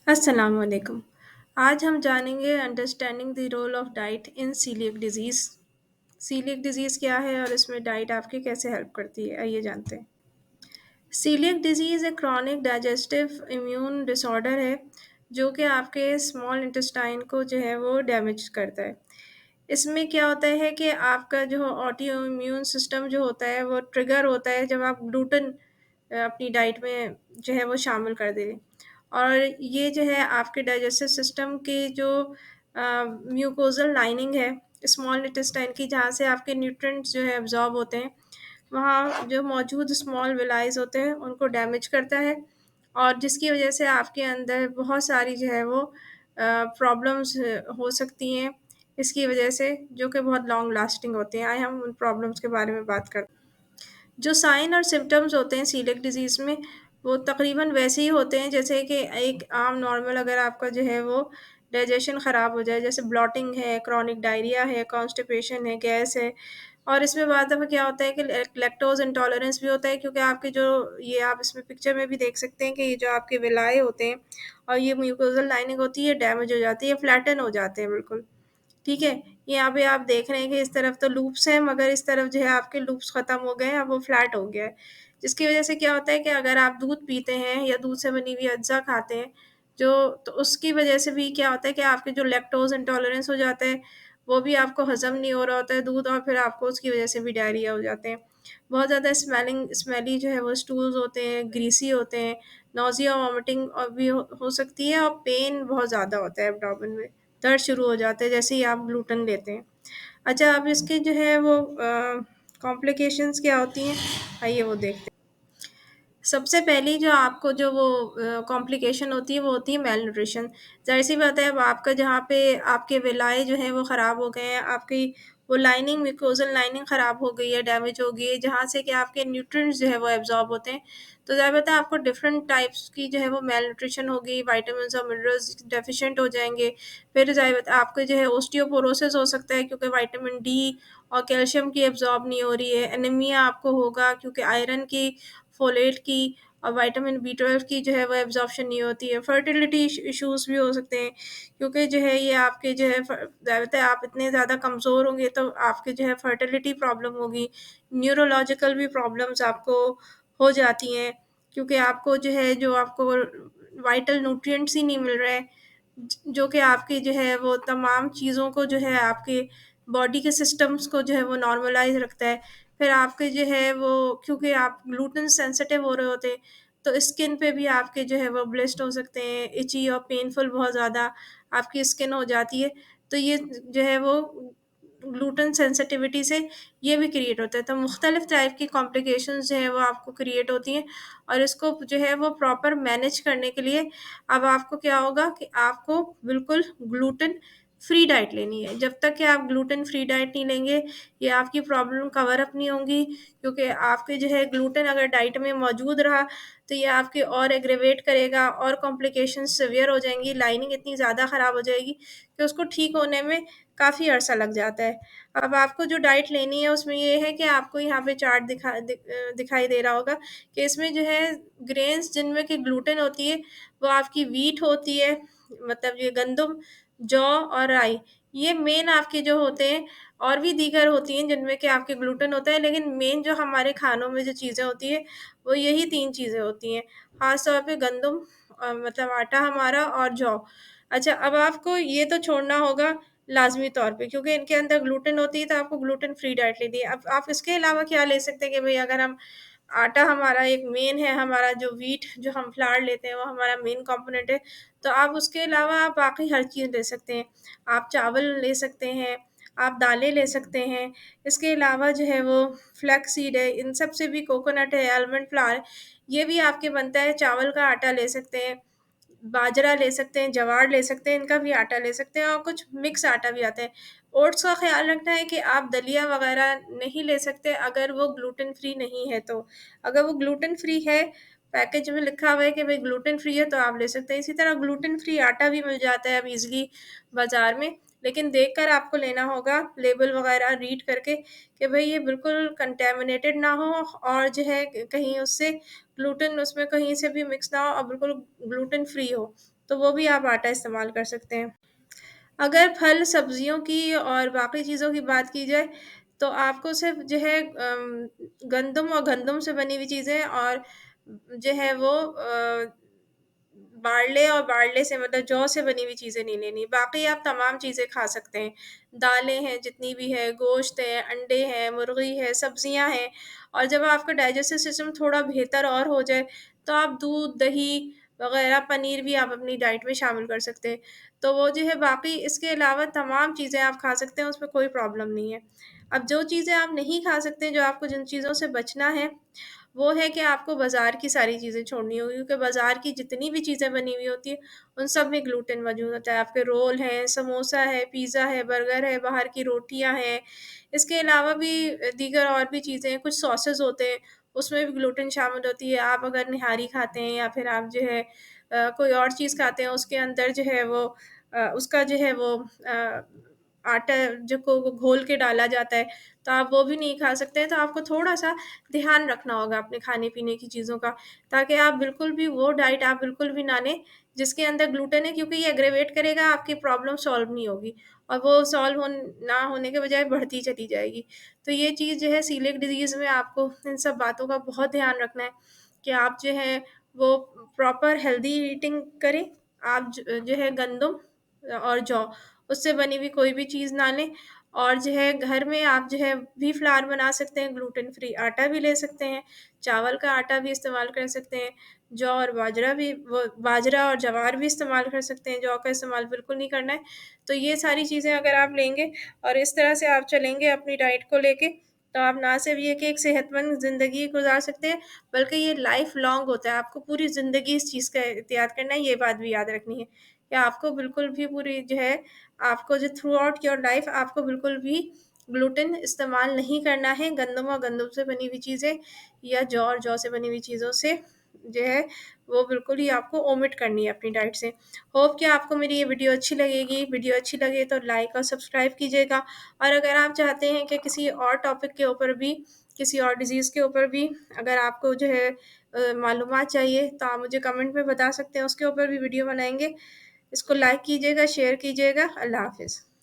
अस्सलाम वालेकुम। आज हम जानेंगे understanding the role of diet in celiac disease. Celiac disease क्या है और इसमें डाइट आपकी कैसे हेल्प करती है? आइए जानते हैं। सीलिएक डिजीज़ एक क्रॉनिक डाइजेस्टिव इम्यून डिसऑर्डर है, जो कि आपके स्मॉल इंटेस्टाइन को जो है वो डैमेज करता है। इसमें क्या होता है कि आपका जो ऑटो इम्यून सिस्टम जो होता है वो ट्रिगर होता है जब आप ग्लूटेन अपनी डाइट में जो है वो शामिल कर दें। और ये जो है आपके डाइजेस्टिव सिस्टम की जो म्यूकोज़ल लाइनिंग है स्मॉल इंटेस्टाइन की, जहाँ से आपके न्यूट्रिएंट्स जो है अब्ज़ॉर्ब होते हैं, वहाँ जो मौजूद स्मॉल विलाइज़ होते हैं उनको डैमेज करता है, और जिसकी वज़ह से आपके अंदर बहुत सारी जो है वो प्रॉब्लम्स हो सकती हैं इसकी वज़ह से, जो कि बहुत लॉन्ग लास्टिंग होती हैं। आइए हम उन प्रॉब्लम्स के बारे में बात करते हैं। जो साइन और सिम्पटम्स होते हैं सीलिएक डिज़ीज़ में, वो तकरीबन वैसे ही होते हैं जैसे कि एक आम नॉर्मल, अगर आपका जो है वो डाइजेशन ख़राब हो जाए, जैसे ब्लॉटिंग है, क्रॉनिक डायरिया है, कॉन्स्टिपेशन है, गैस है। और इसमें बाद दफ़ा क्या होता है कि लैक्टोज़ इंटॉलरेंस भी होता है, क्योंकि आपके जो ये आप इसमें पिक्चर में भी देख सकते हैं कि ये जो आपके विलाए होते हैं और ये म्यूकोज़ल लाइनिंग होती है, डैमेज हो जाती है, फ्लैटन हो जाते हैं बिल्कुल। ठीक है? यहाँ पे आप देख रहे हैं कि इस तरफ तो लूप्स हैं, मगर इस तरफ जो है आपके लूप्स ख़त्म हो गए हैं, अब वो फ्लैट हो गया है। जिसकी वज़ह से क्या होता है कि अगर आप दूध पीते हैं या दूध से बनी हुई अज्जा खाते हैं, जो तो उसकी वज़ह से भी क्या होता है कि आपके जो लैक्टोज़ इंटॉलरेंस हो जाता है, वो भी आपको हज़म नहीं हो रहा होता है दूध, और फिर आपको उसकी वज़ह से भी डायरिया हो जाते हैं। बहुत ज़्यादा स्मेली जो है वो स्टूल्स होते हैं, ग्रीसी होते हैं, नौज़िया, वॉमिटिंग और भी हो सकती है, और पेन बहुत ज़्यादा होता है एब्डोमेन में। दर्द शुरू हो जाता है जैसे ही आप ग्लूटेन लेते हैं। अच्छा, अब इसके जो है वो कॉम्प्लिकेशंस क्या होती हैं, आइए वो देखते हैं। सबसे पहली जो आपको जो वो कॉम्प्लिकेशन होती है वो होती है मेलन्यूट्रिशन। ज़ाहिर-सी बात है, अब आपका जहाँ पे आपके विलाए जो हैं वो ख़राब हो गए हैं, आपकी वो लाइनिंग म्यूकोज़ल लाइनिंग ख़राब हो गई है, डैमेज हो गई है, जहाँ से कि आपके न्यूट्रिएंट्स जो है वो एब्ज़ॉर्ब होते हैं। तो ज़ाहिर बात है आपको डिफ़रेंट टाइप्स की जो है वो मेलन्यूट्रिशन होगी, विटामिन्स और मिनरल्स डेफ़िशिएंट हो जाएँगे। फिर ज़ाहिर बात है आपको जो है ओस्टियोपोरोसिस हो सकता है, क्योंकि विटामिन डी और कैल्शियम की एब्ज़ॉर्ब नहीं हो रही है। एनीमिया आपको होगा क्योंकि आयरन की, फोलेट की और विटामिन बी 12 की जो है वो एब्ज़ॉर्प्शन नहीं होती है। फर्टिलिटी इश्यूज़ भी हो सकते हैं, क्योंकि जो है ये आपके जो है ज़्यादातर आप इतने ज़्यादा कमज़ोर होंगे तो आपके जो है फर्टिलिटी प्रॉब्लम होगी। न्यूरोलॉजिकल भी प्रॉब्लम्स आपको हो जाती हैं, क्योंकि आपको जो है जो आपको वाइटल न्यूट्रिएंट्स ही नहीं मिल रहे हैं, जो कि आपकी जो है वो तमाम चीज़ों को जो है आपके बॉडी के सिस्टम्स को जो है वो नॉर्मलाइज़ रखता है। फिर आपके जो है वो, क्योंकि आप ग्लूटेन सेंसिटिव हो रहे होते हैं, तो स्किन पे भी आपके जो है वो ब्लिस्ट हो सकते हैं, इची और पेनफुल बहुत ज़्यादा आपकी स्किन हो जाती है। तो ये जो है वो ग्लूटेन सेंसिटिविटी से ये भी क्रिएट होता है। तो मुख्तलिफ़ टाइप की कॉम्प्लिकेशंस जो है वो आपको क्रिएट होती हैं, और इसको जो है वो प्रॉपर मैनेज करने के लिए अब आपको क्या होगा कि आपको बिल्कुल ग्लूटेन फ्री डाइट लेनी है। जब तक कि आप ग्लूटेन फ्री डाइट नहीं लेंगे, ये आपकी प्रॉब्लम कवर अप नहीं होंगी, क्योंकि आपके जो है ग्लूटेन अगर डाइट में मौजूद रहा, तो ये आपके और एग्रवेट करेगा और कॉम्प्लिकेशंस सीवियर हो जाएँगी, लाइनिंग इतनी ज़्यादा ख़राब हो जाएगी कि उसको ठीक होने में काफ़ी अरसा लग जाता है। अब आपको जो डाइट लेनी है उसमें ये है कि आपको यहाँ पे चार्ट दिखाई दे रहा होगा कि इसमें जो है ग्रेन्स जिनमें कि ग्लूटेन होती है, वो आपकी व्हीट होती है, मतलब ये गंदुम, जौ और राई, ये मेन आपके जो होते हैं। और भी दीगर होती हैं जिनमें कि आपके ग्लूटेन होता है, लेकिन मेन जो हमारे खानों में जो चीज़ें होती हैं, वो यही 3 चीज़ें होती हैं। ख़ास तौर पे गंदुम, मतलब आटा हमारा, और जौ। अच्छा, अब आपको ये तो छोड़ना होगा लाज़मी तौर पे, क्योंकि इनके अंदर ग्लूटेन होती है, तो आपको ग्लूटेन फ्री डाइट लेनी है। अब आप इसके अलावा क्या ले सकते हैं कि भई, अगर हम आटा हमारा एक मेन है, हमारा जो व्हीट जो हम फ्लावर लेते हैं वो हमारा मेन कंपोनेंट है, तो आप उसके अलावा आप बाकी हर चीज़ ले सकते हैं। आप चावल ले सकते हैं, आप दालें ले सकते हैं, इसके अलावा जो है वो फ्लैक्स सीड है, इन सब से भी, कोकोनट है, आलमंड फ्लावर, ये भी आपके बनता है। चावल का आटा ले सकते हैं, बाजरा ले सकते हैं, ज्वार ले सकते हैं, इनका भी आटा ले सकते हैं, और कुछ मिक्स आटा भी आता है। ओट्स का ख़्याल रखना है कि आप दलिया वग़ैरह नहीं ले सकते अगर वो ग्लूटेन फ्री नहीं है तो। अगर वो ग्लूटेन फ्री है, पैकेज में लिखा हुआ है कि भई ग्लूटेन फ्री है, तो आप ले सकते हैं। इसी तरह ग्लूटेन फ्री आटा भी मिल जाता है अब ईज़िली बाज़ार में, लेकिन देखकर आपको लेना होगा, लेबल वग़ैरह रीड करके, कि भई ये बिल्कुल कंटैमिनेटेड ना हो, और जो है कहीं उससे ग्लूटेन उसमें कहीं से भी मिक्स ना हो, और बिल्कुल ग्लूटेन फ्री हो। तो वो भी आप आटा इस्तेमाल कर सकते हैं। अगर फल, सब्जियों की और बाकी चीज़ों की बात की जाए, तो आपको सिर्फ़ जो है गंदम और गंदम से बनी हुई चीज़ें और जो है वो बार्ले और बार्ले से मतलब जौ से बनी हुई चीज़ें नहीं लेनी। बाकी आप तमाम चीज़ें खा सकते हैं। दालें हैं जितनी भी है, गोश्त है, अंडे हैं, मुर्गी है, सब्जियाँ हैं और जब आपका डाइजेस्टिव सिस्टम थोड़ा बेहतर और हो जाए, तो आप दूध, दही वग़ैरह, पनीर भी आप अपनी डाइट में शामिल कर सकते हैं। तो वो जो है बाकी इसके अलावा तमाम चीज़ें आप खा सकते हैं, उसमें कोई प्रॉब्लम नहीं है। अब जो चीज़ें आप नहीं खा सकते, जो आपको जिन चीज़ों से बचना है, वो है कि आपको बाज़ार की सारी चीज़ें छोड़नी होगी क्योंकि बाज़ार की जितनी भी चीज़ें बनी हुई होती हैं, उन सब में ग्लूटेन मौजूद होता है। आपके रोल हैं, समोसा है, पिज़्ज़ा है, बर्गर है, बाहर की रोटियाँ हैं। इसके अलावा भी दीगर और भी चीज़ें हैं, कुछ सॉसेज़ होते हैं, उसमें भी ग्लूटेन शामिल होती है। आप अगर निहारी खाते हैं या फिर आप जो है कोई और चीज़ खाते हैं, उसके अंदर जो है वो उसका जो है वो आटा जो को घोल के डाला जाता है, तो आप वो भी नहीं खा सकते हैं। तो आपको थोड़ा-सा ध्यान रखना होगा अपने खाने-पीने की चीज़ों का, ताकि आप बिल्कुल भी वो डाइट आप बिल्कुल भी ना लें, जिसके अंदर ग्लूटेन है क्योंकि ये एग्रेवेट करेगा, आपकी प्रॉब्लम सॉल्व नहीं होगी और वो सॉल्व ना होने के बजाय बढ़ती चली जाएगी। तो ये चीज़ जो है सीलिएक डिज़ीज़ में आपको इन सब बातों का बहुत ध्यान रखना है कि आप जो है वो प्रॉपर हेल्दी ईटिंग करें। आप जो है गंदम और जौ उससे बनी हुई कोई भी चीज़ ना लें और जो है घर में आप जो है व्हीट फ्लावर बना सकते हैं, ग्लूटेन फ्री आटा भी ले सकते हैं, चावल का आटा भी इस्तेमाल कर सकते हैं, जौ और बाजरा भी वो बाजरा और ज्वार भी इस्तेमाल कर सकते हैं, जौ का इस्तेमाल बिल्कुल नहीं करना है। तो ये सारी चीज़ें अगर आप लेंगे और इस तरह से आप चलेंगे अपनी डाइट को लेके, तो आप ना सिर्फ़ ये कि एक सेहतमंद ज़िंदगी गुज़ार सकते हैं, बल्कि ये लाइफ़ लॉन्ग होता है। आपको पूरी ज़िंदगी इस चीज़ का एहतियात करना है, ये बात भी याद रखनी है कि आपको बिल्कुल भी पूरी जो है आपको जो थ्रू आउट योर लाइफ आपको बिल्कुल भी ग्लूटेन इस्तेमाल नहीं करना है। गंदम और गंदम से बनी हुई चीज़ें या जौ और जौ से बनी हुई चीज़ों से जो है वो बिल्कुल ही आपको ओमिट करनी है अपनी डाइट से। होप कि आपको मेरी ये वीडियो अच्छी लगेगी। वीडियो अच्छी लगे तो लाइक और सब्सक्राइब कीजिएगा और अगर आप चाहते हैं कि किसी और टॉपिक के ऊपर भी, किसी और डिज़ीज़ के ऊपर भी अगर आपको जो है मालूमात चाहिए तो आप मुझे कमेंट में बता सकते हैं, उसके ऊपर भी वीडियो बनाएँगे। इसको लाइक कीजिएगा, शेयर कीजिएगा। अल्लाह हाफ़िज़।